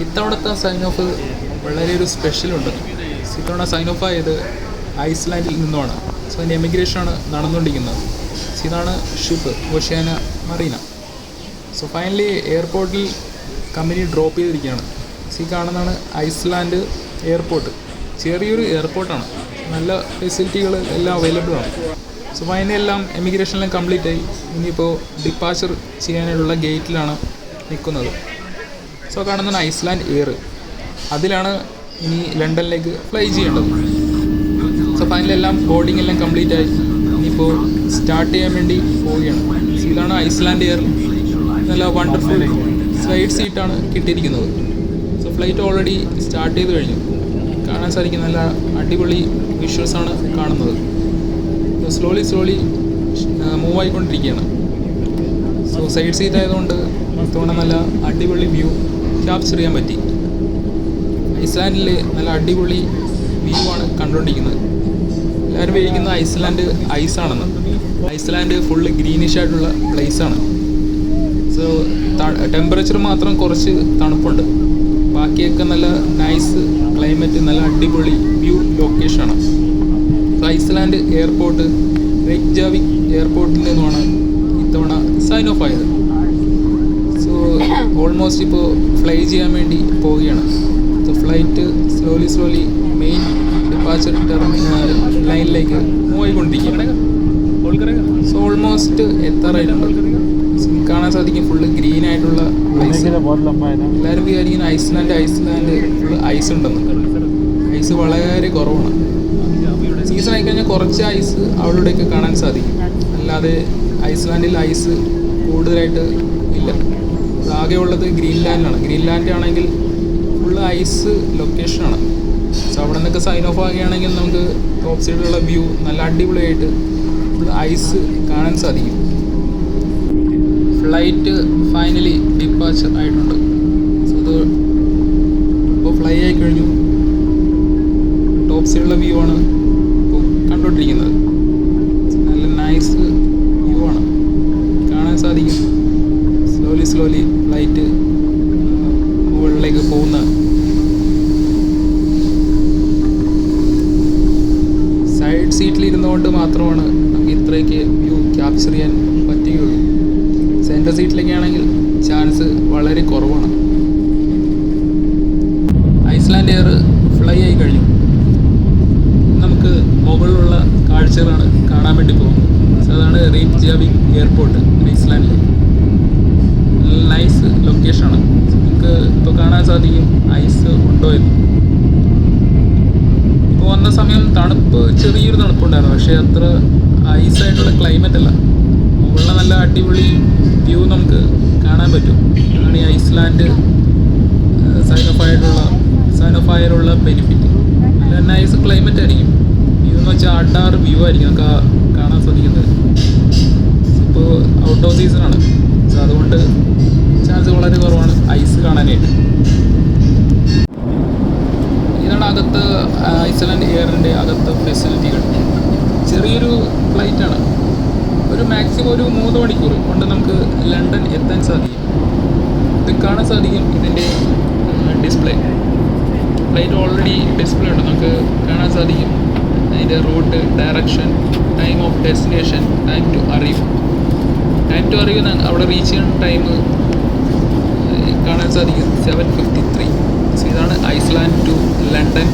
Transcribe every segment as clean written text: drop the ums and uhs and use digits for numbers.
ഇത്തവണത്തെ sign of വളരെ ഒരു സ്പെഷ്യലുണ്ട്. ഇത്തവണ സൈൻ ഓഫ് ആയത് ഐസ്ലാൻഡിൽ നിന്നുമാണ്. സോ അതിൻ്റെ എമിഗ്രേഷനാണ് നടന്നുകൊണ്ടിരിക്കുന്നത്. ഇതാണ് ship Oceania Marina. So finally എയർപോർട്ടിൽ കമ്പനി ഡ്രോപ്പ് ചെയ്തിരിക്കുകയാണ്. കാണുന്നതാണ് ഐസ്ലാൻഡ് എയർപോർട്ട്. ചെറിയൊരു എയർപോർട്ടാണ്, നല്ല ഫെസിലിറ്റികൾ എല്ലാം അവൈലബിൾ ആണ്. സോ ഫൈനലി എല്ലാം എമിഗ്രേഷനെല്ലാം കംപ്ലീറ്റ് ആയി. ഇനിയിപ്പോൾ ഡിപ്പാച്ചർ ചെയ്യാനുള്ള ഗേറ്റിലാണ് നിൽക്കുന്നത്. സോ കാണുന്നതാണ് ഐസ്ലാൻഡ് എയർ. അതിലാണ് ഇനി ലണ്ടനിലേക്ക് ഫ്ലൈ ചെയ്യേണ്ടത്. സോ ഫൈനലി എല്ലാം ബോർഡിംഗ് എല്ലാം കംപ്ലീറ്റ് ആയി. ഇനിയിപ്പോൾ സ്റ്റാർട്ട് ചെയ്യാൻ വേണ്ടി പോവുകയാണ്. ഇതാണ് ഐസ്ലാൻഡ് എയർ. നല്ല വണ്ടർഫുൾ സൈഡ് സീറ്റാണ് കിട്ടിയിരിക്കുന്നത്. സോ ഫ്ലൈറ്റ് ഓൾറെഡി സ്റ്റാർട്ട് ചെയ്ത് കഴിഞ്ഞു. കാണാൻ സാധിക്കും നല്ല അടിപൊളി വിഷ്വൽസാണ് കാണുന്നത്. സ്ലോലി മൂവ് ആയിക്കൊണ്ടിരിക്കുകയാണ്. സോ സൈഡ് സീറ്റ് ആയതുകൊണ്ട് ഇത്തവണ നല്ല അടിപൊളി വ്യൂ ക്യാപ്ചർ ചെയ്യാൻ പറ്റി. ഐസ്ലാൻഡിൽ നല്ല അടിപൊളി വ്യൂ ആണ് കണ്ടുകൊണ്ടിരിക്കുന്നത്. എല്ലാവരും വിചാരിക്കുന്നത് ഐസ്ലാൻഡ് ഐസാണെന്ന്. ഐസ്ലാൻഡ് ഫുള്ള് ഗ്രീനിഷ് ആയിട്ടുള്ള പ്ലേസാണ്. സോ ടെമ്പറേച്ചർ മാത്രം കുറച്ച് തണുപ്പുണ്ട്. ബാക്കിയൊക്കെ നല്ല നൈസ് ക്ലൈമറ്റ്, നല്ല അടിപൊളി വ്യൂ ലൊക്കേഷനാണ്. സോ ഐസ്ലാൻഡ് എയർപോർട്ട് റെയ്ക്ജാവിക് എയർപോർട്ടിൽ നിന്നുമാണ് ഇത്തവണ സൈൻ ഓഫ് ആയത്. സോ ഓൾമോസ്റ്റ് ഇപ്പോൾ ഫ്ലൈ ചെയ്യാൻ വേണ്ടി പോവുകയാണ്. So flight slowly main departure ലൈനിലേക്ക് മൂവ് ആയിക്കൊണ്ടിരിക്കുകയാണ്. സോ ഓൾമോസ്റ്റ് എത്താറായിട്ടുണ്ട്. കാണാൻ സാധിക്കും ഫുള്ള് ഗ്രീൻ ആയിട്ടുള്ള പ്ലേസ്. എല്ലാവരും വിചാരിക്കുന്ന ഐസ്ലാൻഡ് ഫുള്ള് ഐസ് ഉണ്ടെന്ന്. ഐസ് വളരെ കുറവാണ്. സീസൺ ആയിക്കഴിഞ്ഞാൽ കുറച്ച് ഐസ് അവിടെയൊക്കെ കാണാൻ സാധിക്കും. അല്ലാതെ ഐസ്ലാൻഡിൽ ഐസ് കൂടുതലായിട്ട് ഇല്ല. ആകെ ഉള്ളത് ഗ്രീൻലാൻഡാണ്. ഗ്രീൻലാൻഡ് ആണെങ്കിൽ ഫുള്ള് ഐസ് ലൊക്കേഷനാണ്. സോ അവിടെ നിന്നൊക്കെ സൈൻ ഓഫ് ആകുകയാണെങ്കിൽ നമുക്ക് ടോപ്പ് സൈഡിലുള്ള വ്യൂ നല്ല അടിപൊളിയായിട്ട് ഫുള്ള് ഐസ് കാണാൻ സാധിക്കും. ഫ്ലൈറ്റ് ഫൈനലി ഡിപ്പാച്ചർ ആയിട്ടുണ്ട്. സോ ഇത് ഇപ്പോൾ ഫ്ലൈ ആയി കഴിഞ്ഞു. ടോപ്പ് സൈഡിലുള്ള വ്യൂ ആണ് ഇപ്പോൾ കണ്ടുകൊണ്ടിരിക്കുന്നത്. നല്ല നൈസ് വ്യൂ ആണ് കാണാൻ സാധിക്കും. സ്ലോലി ഫ്ലൈറ്റ് മുകളിലേക്ക് പോകുന്ന സൈഡ് സീറ്റിൽ ഇരുന്നുകൊണ്ട് മാത്രമാണ് നമുക്ക് ഇത്രയൊക്കെ വ്യൂ ക്യാപ്ചർ ചെയ്യാൻ പറ്റുകയുള്ളൂ. സെൻറ്റർ സീറ്റിലേക്ക് ആണെങ്കിൽ ചാൻസ് വളരെ കുറവാണ്. ഐസ്ലാൻഡ് എയർ ഫ്ലൈ ആയി കഴിഞ്ഞു. നമുക്ക് മുകളിലുള്ള കാഴ്ചകളാണ് കാണാൻ വേണ്ടി പോകുന്നത്. സോ അതാണ് റെയ്ക്ജാവിക് എയർപോർട്ട് ഐസ്ലാൻഡിൽ. നൈസ് ലൊക്കേഷനാണ്. നമുക്ക് ഇപ്പോൾ കാണാൻ സാധിക്കും ഐസ് ഉണ്ടോ എന്ന്. ഇപ്പോൾ വന്ന സമയം തണുപ്പ്, ചെറിയൊരു തണുപ്പുണ്ടായിരുന്നു. പക്ഷേ അത്ര ഐസായിട്ടുള്ള ക്ലൈമറ്റ് അല്ല. മുകളിൽ നല്ല അടിപൊളി വ്യൂ നമുക്ക് കാണാൻ പറ്റും. അതാണ് ഈ ഐസ്ലാൻഡ് സൈൻ ഓഫ് ആയുള്ള ബെനിഫിറ്റ്. നല്ല നൈസ് ക്ലൈമറ്റ് ആയിരിക്കും. വ്യൂ എന്ന് വെച്ചാൽ അഡാറ് വ്യൂ ആയിരിക്കും നമുക്ക് കാണാൻ സാധിക്കുന്നത്. ഇപ്പോൾ ഔട്ട് ഓഫ് സീസണാണ്. സോ അതുകൊണ്ട് ചാൻസ് വളരെ കുറവാണ് ഐസ് കാണാനായിട്ട്. ഇതാണ് അകത്ത് ഐസ്ലാൻഡ് എയറിൻ്റെ അകത്ത് ഫെസിലിറ്റികൾ. ചെറിയൊരു ഫ്ലൈറ്റാണ്. ഒരു മാക്സിമം ഒരു 3 മണിക്കൂർ കൊണ്ട് നമുക്ക് ലണ്ടൻ എത്താൻ സാധിക്കും. ഇത് കാണാൻ സാധിക്കും ഇതിൻ്റെ ഡിസ്പ്ലേ. ഫ്ലൈറ്റ് ഓൾറെഡി ഡിസ്പ്ലേ ഉണ്ട്. നമുക്ക് കാണാൻ സാധിക്കും അതിൻ്റെ route, direction, time of destination, time to arrive അവിടെ റീച്ച് ചെയ്യുന്ന ടൈം കാണാൻ സാധിക്കും 7:53. സോ ഇതാണ് ഐസ്ലാൻഡ് ടു ലണ്ടൻ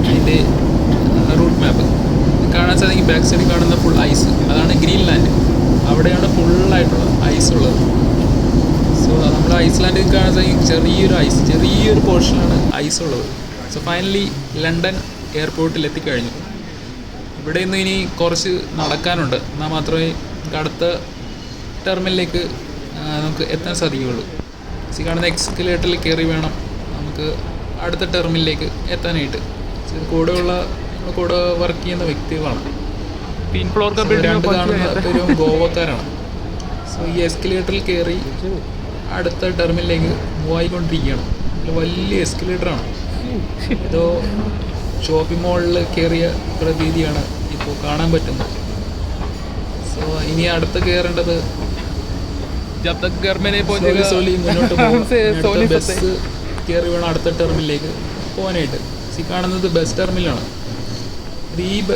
അതിൻ്റെ റൂട്ട് മാപ്പ്. കാണാൻ സാധിക്കും ബാക്ക് സൈഡിൽ കാണുന്ന ഫുൾ ഐസ്. അതാണ് ഗ്രീൻലാൻഡ്. അവിടെയാണ് ഫുള്ളായിട്ടുള്ള ഐസ് ഉള്ളത്. സോ നമ്മൾ ഐസ്ലാൻഡിൽ കാണാൻ സാധിക്കും ചെറിയൊരു പോർഷനാണ് ഐസ് ഉള്ളത്. സോ ഫൈനലി ലണ്ടൻ എയർപോർട്ടിൽ എത്തിക്കഴിഞ്ഞു. ഇവിടെ നിന്ന് ഇനി കുറച്ച് നടക്കാനുണ്ട്. എന്നാൽ മാത്രമേ നമുക്ക് അടുത്ത ടെർമിനലിലേക്ക് നമുക്ക് എത്താൻ സാധിക്കുകയുള്ളൂ. കാണുന്ന എക്സ്കലേറ്ററിൽ കയറി വേണം നമുക്ക് അടുത്ത ടെർമിനലിലേക്ക് എത്താനായിട്ട്. കൂടെ വർക്ക് ചെയ്യുന്ന വ്യക്തികളാണ്. രണ്ട് കാണുന്ന ഗോവക്കാരാണ്. സോ ഈ എസ്കലേറ്ററിൽ കയറി അടുത്ത ടെർമിനലിലേക്ക് മൂവ് ആയിക്കൊണ്ടിരിക്കുകയാണ്. വലിയ എസ്കലേറ്ററാണ്. ഏതോ ഷോപ്പിംഗ് മോളിൽ കയറിയ പ്രതീതിയാണ് ഇപ്പോൾ കാണാൻ പറ്റുന്നത്. സോ ഇനി അടുത്ത് കയറേണ്ടത് जब तक घर में नहीं पहुंचेगा मुझे बस കയറി വേണം അടുത്ത ടെർമിനലിലേക്ക് പോകാനായിട്ട്. കാണുന്നത് ബസ് ടെർമിനലാണ്.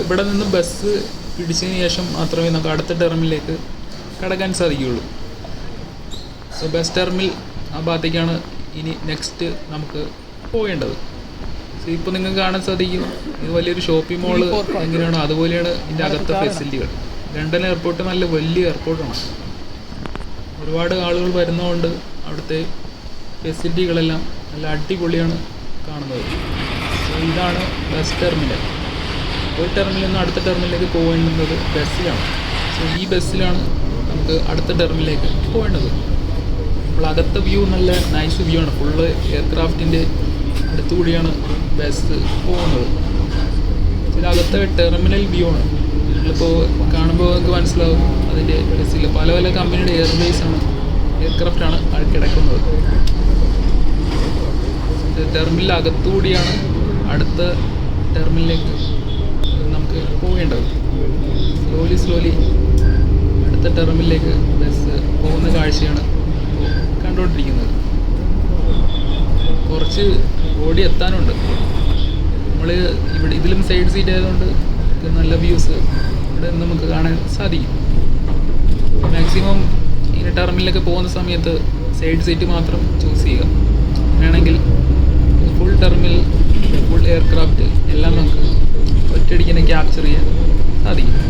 ഇവിടെ നിന്ന് ബസ് പിടിച്ചതിന് ശേഷം മാത്രമേ നമുക്ക് അടുത്ത ടെർമിനലിലേക്ക് കടക്കാൻ സാധിക്കുകയുള്ളൂ. സോ ബസ് ടെർമിനൽ ആ ഭാഗത്തേക്കാണ് ഇനി നെക്സ്റ്റ് നമുക്ക് പോകേണ്ടത്. സോ ഇപ്പോൾ നിങ്ങൾക്ക് കാണാൻ സാധിക്കും, ഇത് വലിയൊരു ഷോപ്പിംഗ് മോള് എങ്ങനെയാണോ അതുപോലെയാണ് ഇതിൻ്റെ അകത്തെ ഫെസിലിറ്റികൾ. ലണ്ടൻ എയർപോർട്ട് നല്ല വലിയ എയർപോർട്ടാണ്. ഒരുപാട് ആളുകൾ വരുന്നതുകൊണ്ട് അവിടുത്തെ ഫെസിലിറ്റികളെല്ലാം നല്ല അടിപൊളിയാണ് കാണുന്നത്. സോ ഇതാണ് ബസ് ടെർമിനൽ. ഒരു ടെർമിനലിൽ നിന്ന് അടുത്ത ടെർമിനലിലേക്ക് പോകേണ്ടുന്നത് ബസ്സിലാണ്. സോ ഈ ബസ്സിലാണ് നമുക്ക് അടുത്ത ടെർമിനലിലേക്ക് പോകേണ്ടത്. അപ്പോൾ അകത്തെ വ്യൂ നല്ല നൈസ് വ്യൂ ആണ്. ഫുള്ള് എയർക്രാഫ്റ്റിൻ്റെ അടുത്തുകൂടിയാണ് ബസ് പോകുന്നത്. ഇതിനകത്തെ ടെർമിനൽ വ്യൂ ആണ്. നിങ്ങളിപ്പോൾ കാണുമ്പോൾ നിങ്ങൾക്ക് മനസ്സിലാവും അതിൻ്റെ ബസ്സിൽ പല പല കമ്പനിയുടെ എയർബേസാണ്, എയർക്രാഫ്റ്റാണ് അത് കിടക്കുന്നത്. ടെർമിനൽ അകത്തുകൂടിയാണ് അടുത്ത ടെർമിനലിലേക്ക് നമുക്ക് പോകേണ്ടത്. സ്ലോലി അടുത്ത ടെർമിനലിലേക്ക് ബസ് പോകുന്ന കാഴ്ചയാണ് കണ്ടുകൊണ്ടിരിക്കുന്നത്. കുറച്ച് ഓടി എത്താനുണ്ട്. നമ്മൾ ഇവിടെ ഇതിലും സൈഡ് സീറ്റ് ആയതുകൊണ്ട് നല്ല വ്യൂസ് ഇവിടെ നമുക്ക് കാണാൻ സാധിക്കും. മാക്സിമം ഇങ്ങനെ ടെർമിനലൊക്കെ പോകുന്ന സമയത്ത് സൈഡ് സീറ്റ് മാത്രം ചൂസ് ചെയ്യുക. അങ്ങനെയാണെങ്കിൽ ഫുൾ ടെർമിനൽ, ഫുൾ എയർക്രാഫ്റ്റ് എല്ലാം നമുക്ക് ഒറ്റയടിക്ക് തന്നെ ക്യാപ്ചർ ചെയ്യാൻ സാധിക്കും.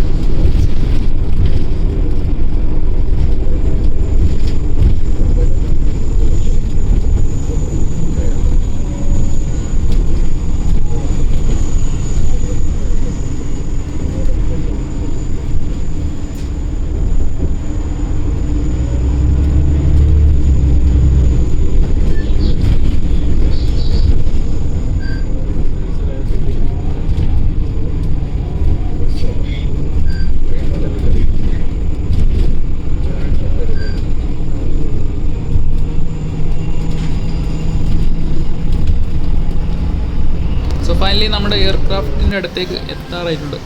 ഫൈനലി നമ്മുടെ എയർക്രാഫ്റ്റിൻ്റെ അടുത്തേക്ക് എത്താറായിട്ടുണ്ട്.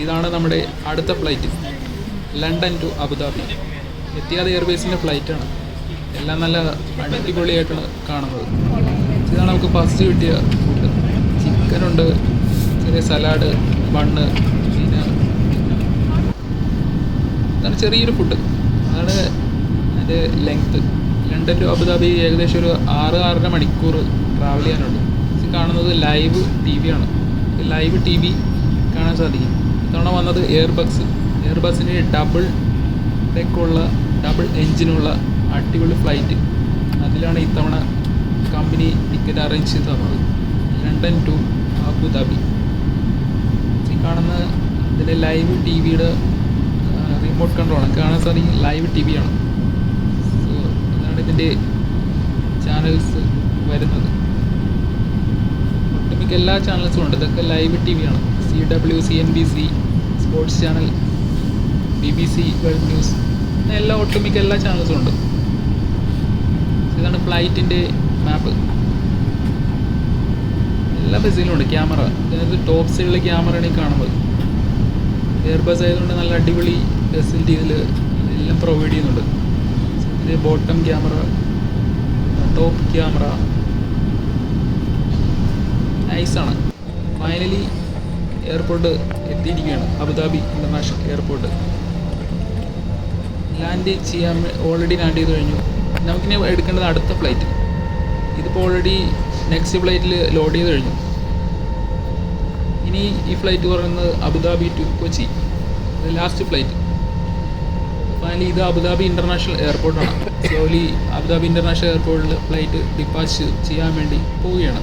ഇതാണ് നമ്മുടെ അടുത്ത ഫ്ലൈറ്റ്, ലണ്ടൻ ടു അബുദാബി. എത്തിയാദ് എയർവേസിൻ്റെ ഫ്ലൈറ്റാണ്. എല്ലാം നല്ല അടിപൊളിയായിട്ടാണ് കാണുന്നത്. ഇതാണ് നമുക്ക് ഫസ്റ്റ് കിട്ടിയ ഫുഡ്. ചിക്കനുണ്ട്, ചെറിയ സലാഡ്, ബണ്ണ്, പിന്നെ അതാണ് ചെറിയൊരു ഫുഡ്. അതാണ് അതിൻ്റെ ലെങ്ത്ത്. ലണ്ടൻ ടു അബുദാബി ഏകദേശം ഒരു 6-6.5 മണിക്കൂർ ട്രാവൽ ചെയ്യാനുണ്ട്. കാണുന്നത് ലൈവ് ടി വി ആണ്. ലൈവ് ടി വി കാണാൻ സാധിക്കും. ഇത്തവണ വന്നത് എയർബസിന് ഡബിൾ ഡെക്കുള്ള, ഡബിൾ എൻജിനുള്ള അടിപൊളി ഫ്ലൈറ്റ്. അതിലാണ് ഇത്തവണ കമ്പനി ടിക്കറ്റ് അറേഞ്ച് ചെയ്ത് തന്നത്. London to Abu Dhabi. ഈ കാണുന്ന ഇതിൻ്റെ ലൈവ് ടി വിയുടെ റിമോട്ട് കൺട്രോളാണ്. കാണാൻ സാധിക്കും ലൈവ് ടി വി ആണ്. സോ ഇതാണ് ഇതിൻ്റെ ചാനൽസ് വരുന്നത്. ഒട്ടുമിക്ക എല്ലാ ചാനൽസും ഉണ്ട്. ഇതൊക്കെ ലൈവ് ടി വി ആണ്. CW, CNBC, sports channel, BBC world news, എല്ലാ ഒട്ടുമിക്ക എല്ലാ ചാനൽസും ഉണ്ട്. ഇതാണ് ഫ്ലൈറ്റിൻ്റെ മാപ്പ്. എല്ലാ ബസ്സിലും ഉണ്ട് ക്യാമറ. അതായത് ടോപ്പ് സൈഡിലെ ക്യാമറയാണ് ഈ കാണുന്നത്. എയർബസ് ആയതുകൊണ്ട് നല്ല അടിപൊളി ഫെസിലിറ്റി ഇതിൽ എല്ലാം പ്രൊവൈഡ് ചെയ്യുന്നുണ്ട്. ഇത് ബോട്ടം ക്യാമറ, ടോപ്പ് ക്യാമറ, നൈസാണ്. ഫൈനലി എയർപോർട്ട് എത്തിയിരിക്കുകയാണ്, അബുദാബി ഇൻ്റർനാഷണൽ എയർപോർട്ട്. ലാൻഡ് ചെയ്യാൻ ഓൾറെഡി ലാൻഡ് ചെയ്ത് കഴിഞ്ഞു. നമുക്കിനി എടുക്കേണ്ടത് അടുത്ത ഫ്ലൈറ്റ്. ഇതിപ്പോൾ ഓൾറെഡി നെക്സ്റ്റ് ഫ്ലൈറ്റിൽ ലോഡ് ചെയ്ത് കഴിഞ്ഞു. ഇനി ഈ ഫ്ലൈറ്റ് പറയുന്നത് Abu Dhabi to Kochi, last flight. Finally ഇത് അബുദാബി ഇൻ്റർനാഷണൽ എയർപോർട്ടാണ്. സ്ലോലി അബുദാബി ഇൻ്റർനാഷണൽ എയർപോർട്ടിൽ ഫ്ലൈറ്റ് ഡിപ്പാച്ച് ചെയ്യാൻ വേണ്ടി പോവുകയാണ്.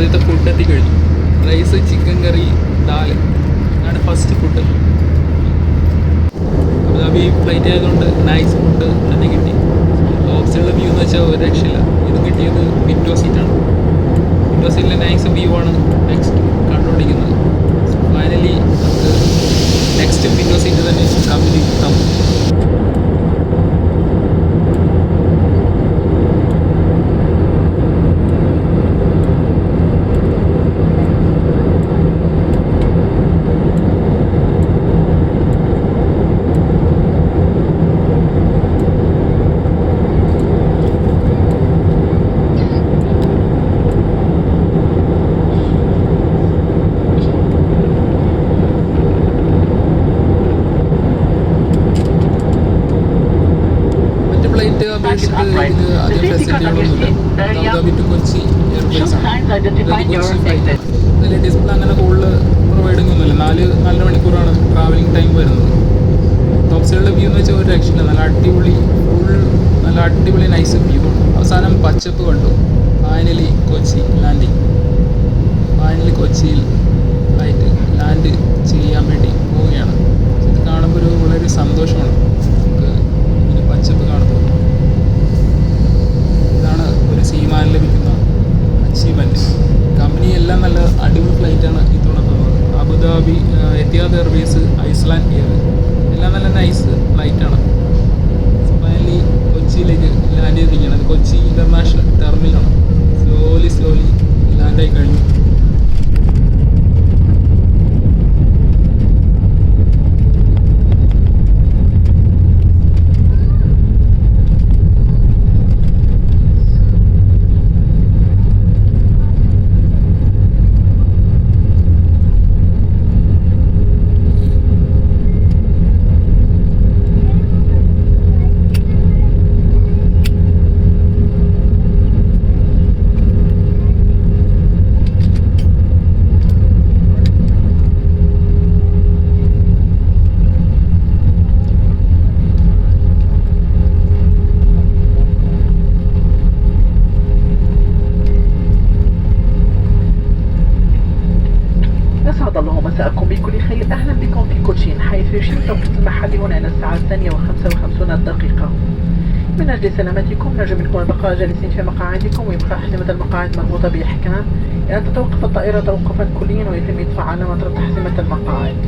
ആദ്യത്തെ ഫുഡ് എത്തിക്കഴിഞ്ഞു. റൈസ്, ചിക്കൻ കറി, ദാൽ, ഇതാണ് ഫസ്റ്റ് ഫുഡ്. അബുദാബി ഫ്ലൈറ്റ് ആയതുകൊണ്ട് നൈസ് ഫുഡ് തന്നെ കിട്ടി. ടോപ്സിലുള്ള വ്യൂ എന്ന് വെച്ചാൽ ഒരു രക്ഷയില്ല. ഇത് കിട്ടിയത് വിൻഡോ സീറ്റാണ്. വിൻഡോ സീറ്റിലെ നൈസ് വ്യൂ ആണ് നെക്സ്റ്റ് കണ്ടുകൊണ്ടിരിക്കുന്നത്. ഫൈനലി നമുക്ക് നെക്സ്റ്റ് വിൻഡോ സീറ്റ് തന്നെ കമ്പനി തന്നു. അപേക്ഷിച്ച് ഇത് അധികം ഫെസിലിറ്റികളൊന്നുമില്ല. അബുദാബി ടു കൊച്ചി എയർബേസ് ആണ്. കൊച്ചി ഫ്ലൈറ്റ്. ഇതിൽ ഡിസ്പ്ലേ അങ്ങനെ കൂടുതൽ പ്രൊവൈഡിംഗ് ഒന്നുമില്ല. 4-4.5 മണിക്കൂറാണ് ട്രാവലിംഗ് ടൈം വരുന്നത്. ടോപ്സിലുള്ള വ്യൂ എന്ന് വെച്ചാൽ ഒരു രക്ഷയില്ല. നല്ല അടിപൊളി നൈസ് വ്യൂ ആണ്. അവസാനം പച്ചപ്പ് കണ്ടു. Finally Kochi landing. ഫൈനലി കൊച്ചിയിൽ ഫ്ലൈറ്റ് ലാൻഡ് ചെയ്യാൻ വേണ്ടി പോവുകയാണ്. ഇത് കാണുമ്പോൾ വളരെ സന്തോഷമാണ്. നമുക്ക് ഇങ്ങനെ പച്ചപ്പ് കാണുമ്പോൾ ഇതാണ് ഒരു സീമാനിൽ ലഭിക്കുന്ന അച്ചീവ്മെൻറ്റ്. കമ്പനി എല്ലാം നല്ല അടിപൊളി ഫ്ലൈറ്റാണ് ഇത്തവണ തന്നത്. Abu Dhabi, Etihad Airways, Iceland air എല്ലാം നല്ല നൈസ് ഫ്ലൈറ്റാണ്. ഫൈനലി കൊച്ചിയിലേക്ക് ലാൻഡ് ചെയ്തിരിക്കുകയാണ്. കൊച്ചി ഇൻ്റർനാഷണൽ ടെർമിനലാണ്. സ്ലോലി ലാൻഡായി കഴിഞ്ഞു. أسعد الله مساءكم بكل خير. أهلا بكم في كوتشين، حيث يشير التوقيت المحلي هنا إلى الساعة 2:55 من أجل سلامتكم نرجو منكم البقاء جالسين في مقاعدكم، ويبقى أحزمة المقاعد مربوطة بإحكام إلى أن تتوقف الطائرة توقفا كليا ويتم إضفاء علامة ربط أحزمة المقاعد.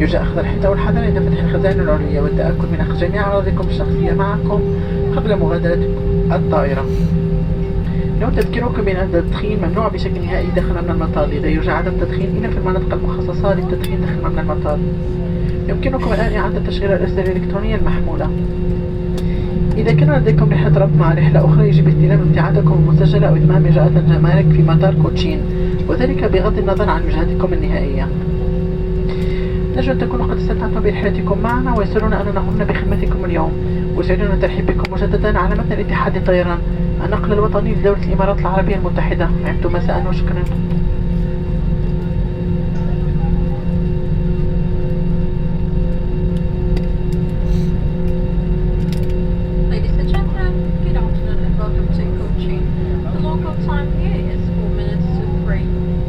يرجى أخذ الحذاء والحذر عند فتح الخزائن العلوية والتأكد من أخذ جميع أغراضكم الشخصية معكم قبل مغادرة الطائرة. نود تذكيركم بأن التدخين ممنوع بشكل نهائي داخل مبنى المطار، لذا يرجى عدم التدخين إلا في المناطق المخصصة للتدخين داخل مبنى المطار. يمكنكم الآن إعادة تشغيل الأرسال الإلكترونية المحمولة. إذا كان لديكم رحلة ربط مع رحلة أخرى يجب استلام ابتعادكم المسجلة أو إتمام إجراءات الجمارك في مطار كوتشين، وذلك بغض النظر عن وجهتكم النهائية. نرجو أن تكونوا قد استمتعتم برحلتكم معنا، ويسرنا أننا قمنا بخدمتكم اليوم، ويسعدنا الترحيب بكم مجددا على متن الاتحاد الطيران النقل الوطني لدولة الإمارات العربية المتحدة. عمتم مساء وشكرا. Ladies and gentlemen, good afternoon and welcome to Cochin. The local time here is 4 minutes to 3.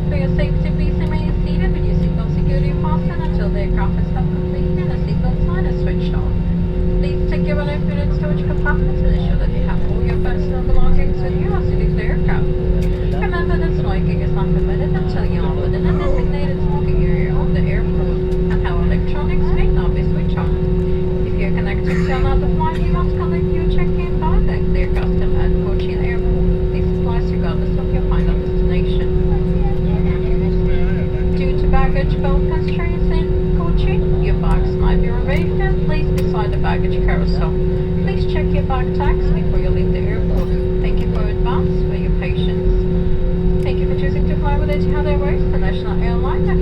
For your safety, please remain seated with your seatbelt security fastened until the aircraft is completed and the seatbelt sign is switched on. Please take your well-fitted storage compartments and ensure that you have all your personal belongings with you as you leave the aircraft. Remember that smoking is not permitted until you are within a designated smoking area of the airport, and how electronics may not be switched on. If you are connected to another flight, you must collect your check-in bag and clear custom at Cochin Airport. This applies regardless of your final destination. Due to baggage belt constraints in Cochin, your bags might be removed and placed beside the baggage carousel. Please check your bag tags before you leave the airport. Thank you for advance for your patience. Thank you for choosing to fly with Etihad Airways, the national airline that